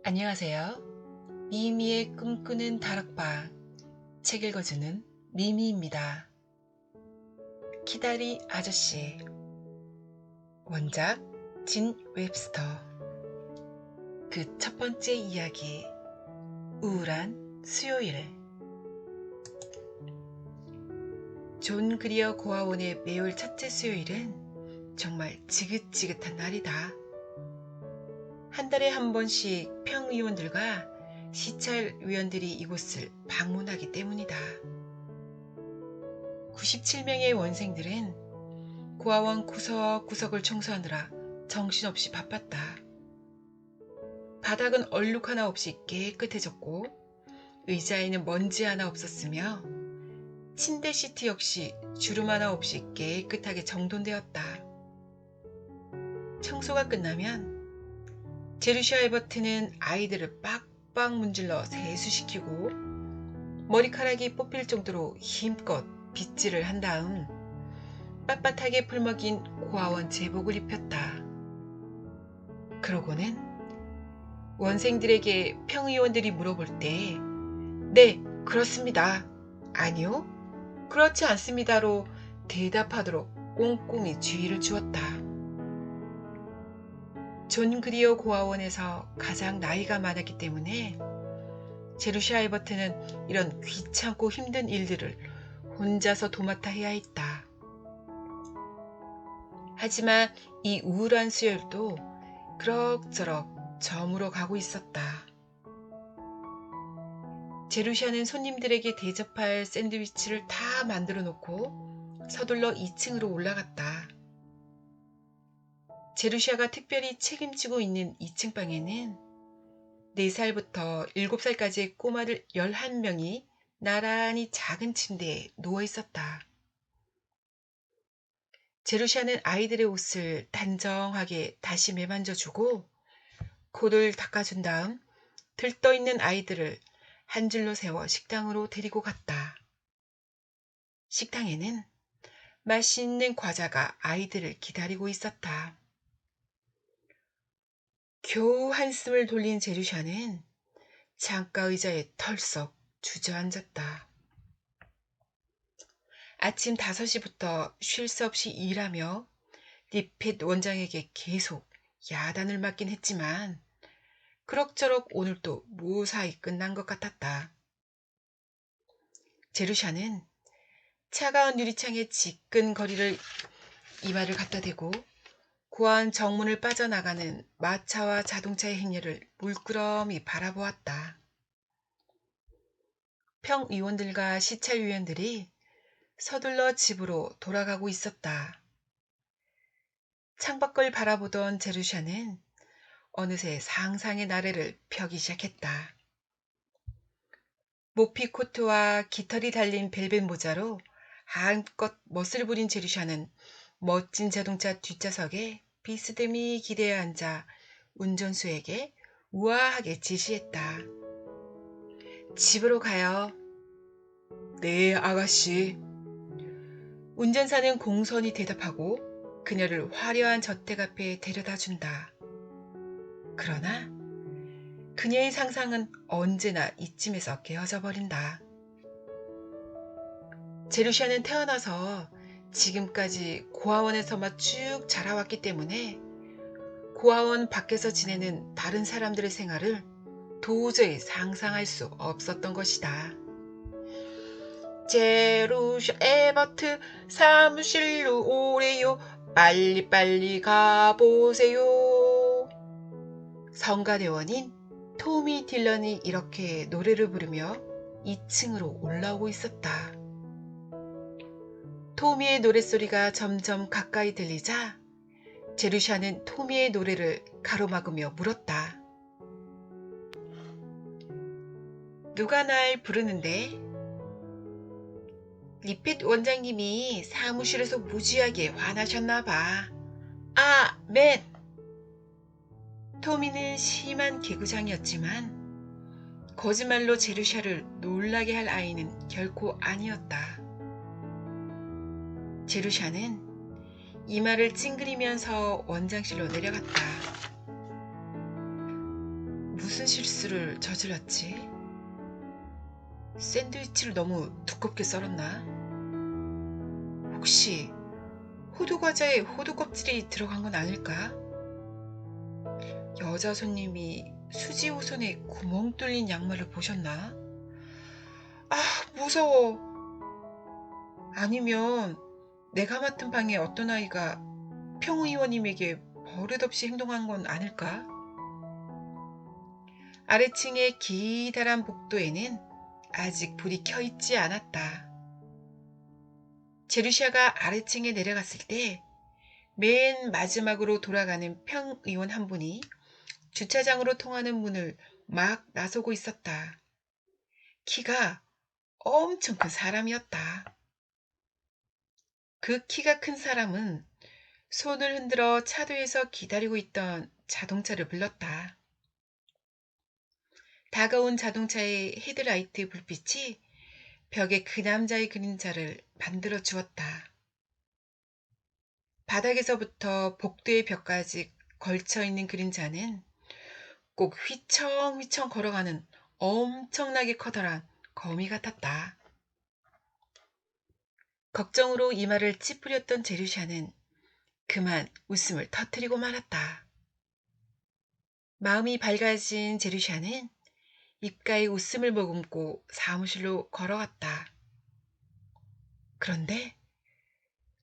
안녕하세요. 미미의 꿈꾸는 다락방 책 읽어주는 미미입니다. 키다리 아저씨. 원작 진 웹스터. 그 첫 번째 이야기. 우울한 수요일. 존 그리어 고아원의 매월 첫째 수요일은 정말 지긋지긋한 날이다. 한 달에 한 번씩 평의원들과 시찰위원들이 이곳을 방문하기 때문이다. 97명의 원생들은 고아원 구석구석을 청소하느라 정신없이 바빴다. 바닥은 얼룩 하나 없이 깨끗해졌고 의자에는 먼지 하나 없었으며 침대 시트 역시 주름 하나 없이 깨끗하게 정돈되었다. 청소가 끝나면 제루시아 에버트는 아이들을 빡빡 문질러 세수시키고 머리카락이 뽑힐 정도로 힘껏 빗질을 한 다음 빳빳하게 풀먹인 고아원 제복을 입혔다. 그러고는 원생들에게 평의원들이 물어볼 때 네, 그렇습니다. 아니요, 그렇지 않습니다로 대답하도록 꼼꼼히 주의를 주었다. 존 그리어 고아원에서 가장 나이가 많았기 때문에 제루시아 에버트는 이런 귀찮고 힘든 일들을 혼자서 도맡아 해야 했다. 하지만 이 우울한 수요일도 그럭저럭 저물어 가고 있었다. 제루시아는 손님들에게 대접할 샌드위치를 다 만들어 놓고 서둘러 2층으로 올라갔다. 제루시아가 특별히 책임지고 있는 2층 방에는 4살부터 7살까지의 꼬마들 11명이 나란히 작은 침대에 누워 있었다. 제루시아는 아이들의 옷을 단정하게 다시 매만져주고 코를 닦아준 다음 들떠있는 아이들을 한 줄로 세워 식당으로 데리고 갔다. 식당에는 맛있는 과자가 아이들을 기다리고 있었다. 겨우 한숨을 돌린 제루샤는 창가 의자에 털썩 주저앉았다. 아침 5시부터 쉴 새 없이 일하며 리핏 원장에게 계속 야단을 맞긴 했지만 그럭저럭 오늘도 무사히 끝난 것 같았다. 제루샤는 차가운 유리창에 지끈거리를 이마를 갖다 대고 고아원 정문을 빠져나가는 마차와 자동차의 행렬을 물끄러미 바라보았다. 평의원들과 시찰위원들이 서둘러 집으로 돌아가고 있었다. 창밖을 바라보던 제루샤는 어느새 상상의 나래를 펴기 시작했다. 모피 코트와 깃털이 달린 벨벳 모자로 한껏 멋을 부린 제루샤는 멋진 자동차 뒷좌석에 비스듬히 기대어 앉아 운전수에게 우아하게 지시했다. 집으로 가요. 네, 아가씨. 운전사는 공손히 대답하고 그녀를 화려한 저택 앞에 데려다 준다. 그러나 그녀의 상상은 언제나 이쯤에서 깨어져 버린다. 제루시아는 태어나서 지금까지 고아원에서만 쭉 자라왔기 때문에 고아원 밖에서 지내는 다른 사람들의 생활을 도저히 상상할 수 없었던 것이다. 제루시아 에버트 사무실로 오래요. 빨리빨리 가보세요. 성가대원인 토미 딜런이 이렇게 노래를 부르며 2층으로 올라오고 있었다. 토미의 노랫소리가 점점 가까이 들리자 제루샤는 토미의 노래를 가로막으며 물었다. 누가 날 부르는데? 리핏 원장님이 사무실에서 무지하게 화나셨나 봐. 아, 맨! 토미는 심한 개구장이었지만 거짓말로 제루샤를 놀라게 할 아이는 결코 아니었다. 제루샤는 이마를 찡그리면서 원장실로 내려갔다. 무슨 실수를 저질렀지? 샌드위치를 너무 두껍게 썰었나? 혹시 호두 과자에 호두 껍질이 들어간 건 아닐까? 여자 손님이 수지 호선에 구멍 뚫린 양말을 보셨나? 아, 무서워. 아니면 내가 맡은 방에 어떤 아이가 평 의원님에게 버릇없이 행동한 건 아닐까? 아래층의 기다란 복도에는 아직 불이 켜 있지 않았다. 제루시아가 아래층에 내려갔을 때 맨 마지막으로 돌아가는 평 의원 한 분이 주차장으로 통하는 문을 막 나서고 있었다. 키가 엄청 큰 사람이었다. 그 키가 큰 사람은 손을 흔들어 차도에서 기다리고 있던 자동차를 불렀다. 다가온 자동차의 헤드라이트 불빛이 벽에 그 남자의 그림자를 만들어 주었다. 바닥에서부터 복도의 벽까지 걸쳐 있는 그림자는 꼭 휘청휘청 걸어가는 엄청나게 커다란 거미 같았다. 걱정으로 이마를 찌푸렸던 제루샤는 그만 웃음을 터뜨리고 말았다. 마음이 밝아진 제루샤는 입가에 웃음을 머금고 사무실로 걸어갔다. 그런데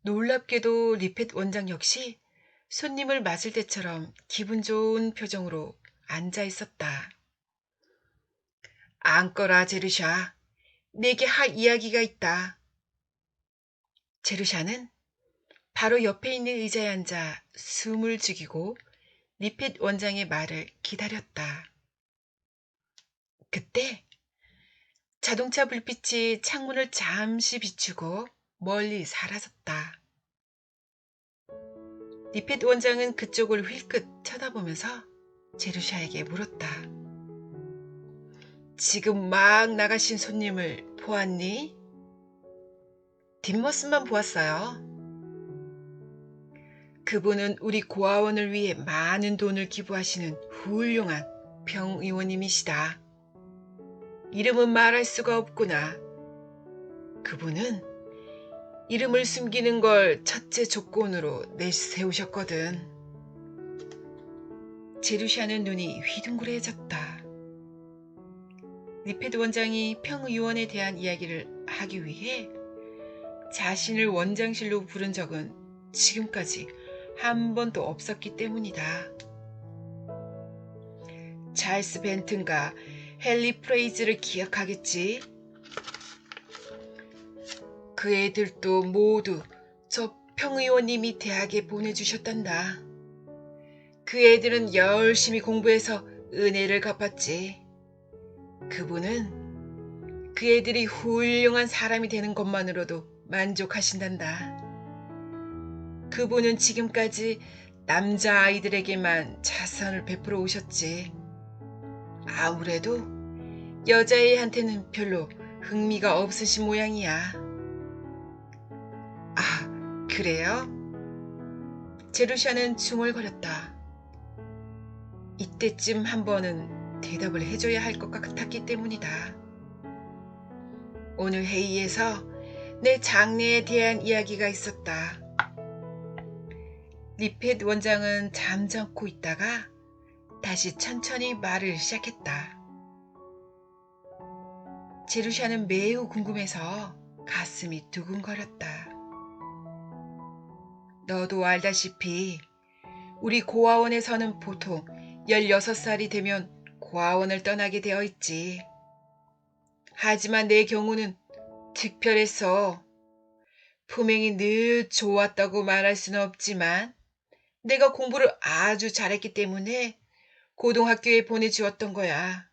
놀랍게도 리펫 원장 역시 손님을 맞을 때처럼 기분 좋은 표정으로 앉아 있었다. 앉거라, 제르샤. 내게 할 이야기가 있다. 제르샤는 바로 옆에 있는 의자에 앉아 숨을 죽이고 리펫 원장의 말을 기다렸다. 그때 자동차 불빛이 창문을 잠시 비추고 멀리 사라졌다. 리펫 원장은 그쪽을 힐끗 쳐다보면서 제루샤에게 물었다. 지금 막 나가신 손님을 보았니? 뒷모습만 보았어요. 그분은 우리 고아원을 위해 많은 돈을 기부하시는 훌륭한 병의원님이시다. 이름은 말할 수가 없구나. 그분은 이름을 숨기는 걸 첫째 조건으로 내세우셨거든. 제루샤는 눈이 휘둥그레졌다. 리페드 원장이 평의원에 대한 이야기를 하기 위해 자신을 원장실로 부른 적은 지금까지 한 번도 없었기 때문이다. 찰스 벤튼과 헨리 프레이즈를 기억하겠지? 그 애들도 모두 저 평의원님이 대학에 보내주셨단다. 그 애들은 열심히 공부해서 은혜를 갚았지. 그분은 그 애들이 훌륭한 사람이 되는 것만으로도 만족하신단다. 그분은 지금까지 남자아이들에게만 자선을 베풀어 오셨지. 아무래도 여자애한테는 별로 흥미가 없으신 모양이야. 아, 그래요? 제루샤는 중얼거렸다. 이때쯤 한 번은 대답을 해줘야 할 것 같았기 때문이다. 오늘 회의에서 내 장래에 대한 이야기가 있었다. 리펫 원장은 잠잠고 있다가 다시 천천히 말을 시작했다. 제루샤는 매우 궁금해서 가슴이 두근거렸다. 너도 알다시피 우리 고아원에서는 보통 16살이 되면 고아원을 떠나게 되어 있지. 하지만 내 경우는 특별했어. 품행이 늘 좋았다고 말할 수는 없지만 내가 공부를 아주 잘했기 때문에 고등학교에 보내주었던 거야.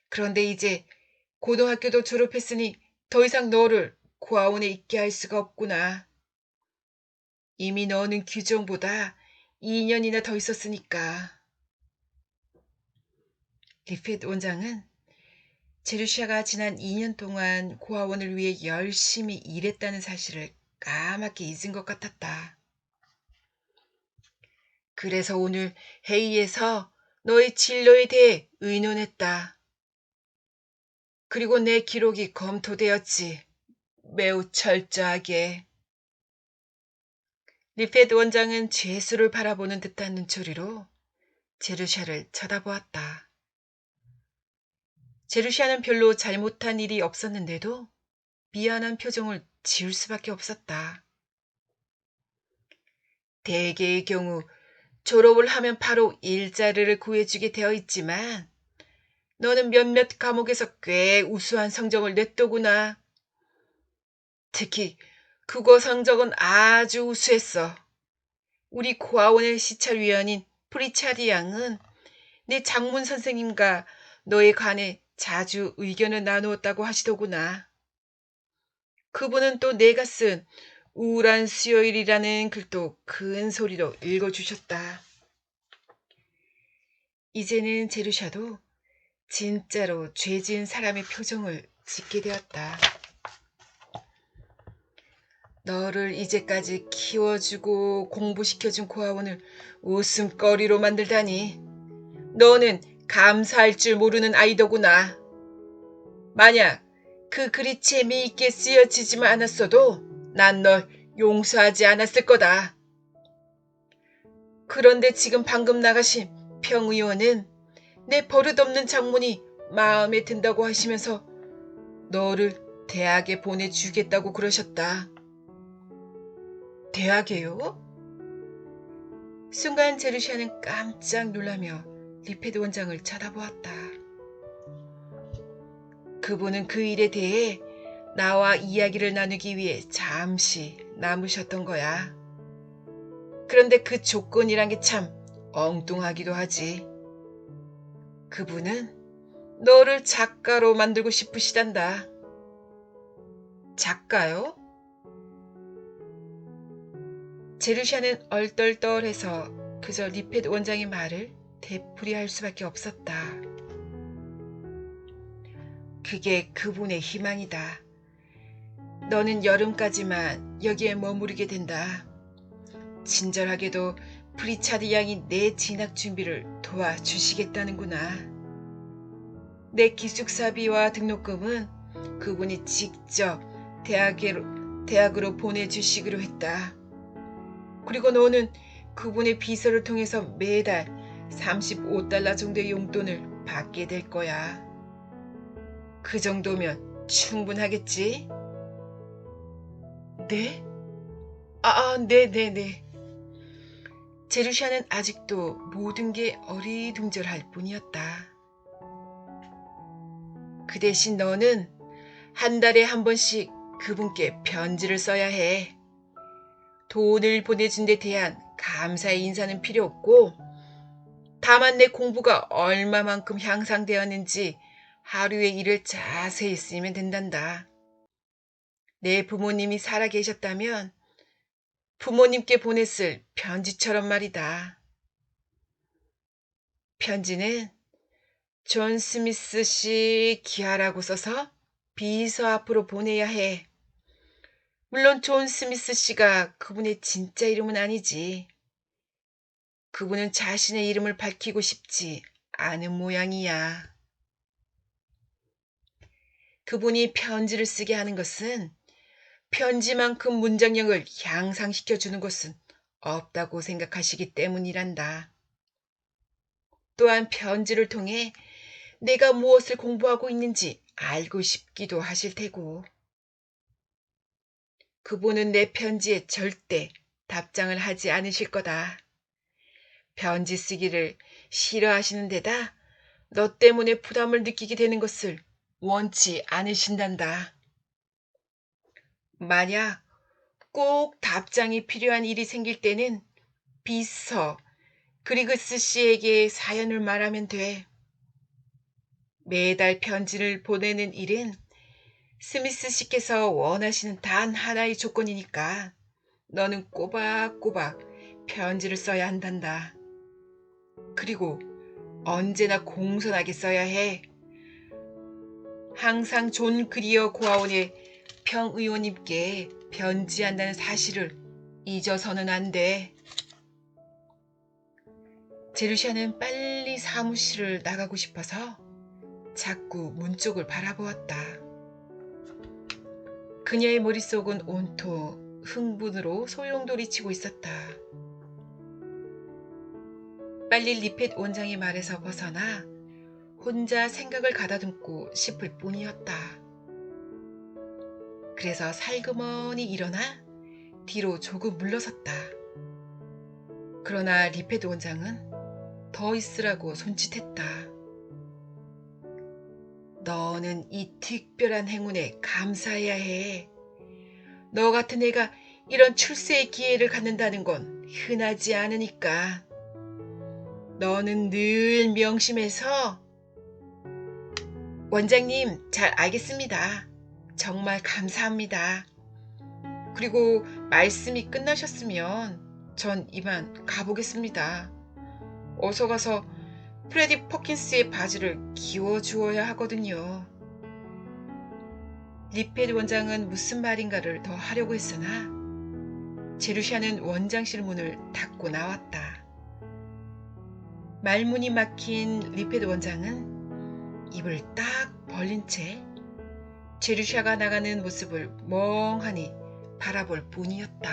그런데 이제 고등학교도 졸업했으니 더 이상 너를 고아원에 있게 할 수가 없구나. 이미 너는 규정보다 2년이나 더 있었으니까. 리펫 원장은 제루샤가 지난 2년 동안 고아원을 위해 열심히 일했다는 사실을 까맣게 잊은 것 같았다. 그래서 오늘 회의에서 너의 진로에 대해 의논했다. 그리고 내 기록이 검토되었지. 매우 철저하게. 리페트 원장은 죄수를 바라보는 듯한 눈초리로 제루샤를 쳐다보았다. 제루샤는 별로 잘못한 일이 없었는데도 미안한 표정을 지을 수밖에 없었다. 대개의 경우 졸업을 하면 바로 일자리를 구해주게 되어 있지만 너는 몇몇 과목에서 꽤 우수한 성적을 냈더구나. 특히 국어 성적은 아주 우수했어. 우리 고아원의 시찰위원인 프리차디 양은 내 장문 선생님과 너에 관해 자주 의견을 나누었다고 하시더구나. 그분은 또 내가 쓴 우울한 수요일이라는 글도 큰 소리로 읽어주셨다. 이제는 제루샤도 진짜로 죄 지은 사람의 표정을 짓게 되었다. 너를 이제까지 키워주고 공부시켜준 고아원을 웃음거리로 만들다니. 너는 감사할 줄 모르는 아이더구나. 만약 그 글이 재미있게 쓰여지지만 않았어도 난 널 용서하지 않았을 거다. 그런데 지금 방금 나가신 평의원은 내 버릇없는 장문이 마음에 든다고 하시면서 너를 대학에 보내주겠다고 그러셨다. 대학에요? 순간 제루샤는 깜짝 놀라며 리페드 원장을 쳐다보았다. 그분은 그 일에 대해 나와 이야기를 나누기 위해 잠시 남으셨던 거야. 그런데 그 조건이란 게 참 엉뚱하기도 하지. 그분은 너를 작가로 만들고 싶으시단다. 작가요? 제루샤는 얼떨떨해서 그저 리페드 원장의 말을 되풀이할 수밖에 없었다. 그게 그분의 희망이다. 너는 여름까지만 여기에 머무르게 된다. 친절하게도 프리차드 양이 내 진학 준비를 도와주시겠다는구나. 내 기숙사비와 등록금은 그분이 직접 대학으로 보내주시기로 했다. 그리고 너는 그분의 비서를 통해서 매달 $35 정도의 용돈을 받게 될 거야. 그 정도면 충분하겠지? 네? 네네네. 제루샤는 아직도 모든 게 어리둥절할 뿐이었다. 그 대신 너는 한 달에 한 번씩 그분께 편지를 써야 해. 돈을 보내준 데 대한 감사의 인사는 필요 없고 다만 내 공부가 얼마만큼 향상되었는지 하루의 일을 자세히 쓰면 된단다. 내 부모님이 살아계셨다면 부모님께 보냈을 편지처럼 말이다. 편지는 존 스미스 씨 기하라고 써서 비서 앞으로 보내야 해. 물론 존 스미스 씨가 그분의 진짜 이름은 아니지. 그분은 자신의 이름을 밝히고 싶지 않은 모양이야. 그분이 편지를 쓰게 하는 것은 편지만큼 문장력을 향상시켜주는 것은 없다고 생각하시기 때문이란다. 또한 편지를 통해 내가 무엇을 공부하고 있는지 알고 싶기도 하실 테고. 그분은 내 편지에 절대 답장을 하지 않으실 거다. 편지 쓰기를 싫어하시는 데다 너 때문에 부담을 느끼게 되는 것을 원치 않으신단다. 만약 꼭 답장이 필요한 일이 생길 때는 비서 그리그스 씨에게 사연을 말하면 돼. 매달 편지를 보내는 일은 스미스 씨께서 원하시는 단 하나의 조건이니까 너는 꼬박꼬박 편지를 써야 한단다. 그리고 언제나 공손하게 써야 해. 항상 존 그리어 고아원의 평의원님께 편지한다는 사실을 잊어서는 안 돼. 제루샤는 빨리 사무실을 나가고 싶어서 자꾸 문 쪽을 바라보았다. 그녀의 머릿속은 온통 흥분으로 소용돌이치고 있었다. 빨리 리펫 원장의 말에서 벗어나 혼자 생각을 가다듬고 싶을 뿐이었다. 그래서 살그머니 일어나 뒤로 조금 물러섰다. 그러나 리펫 원장은 더 있으라고 손짓했다. 너는 이 특별한 행운에 감사해야 해. 너 같은 애가 이런 출세의 기회를 갖는다는 건 흔하지 않으니까. 너는 늘 명심해서. 원장님, 잘 알겠습니다. 정말 감사합니다. 그리고 말씀이 끝나셨으면 전 이만 가보겠습니다. 어서 가서 프레디 퍼킨스의 바지를 기워주어야 하거든요. 리펫 원장은 무슨 말인가를 더 하려고 했으나 제루샤는 원장실 문을 닫고 나왔다. 말문이 막힌 리펫 원장은 입을 딱 벌린 채 제루샤가 나가는 모습을 멍하니 바라볼 뿐이었다.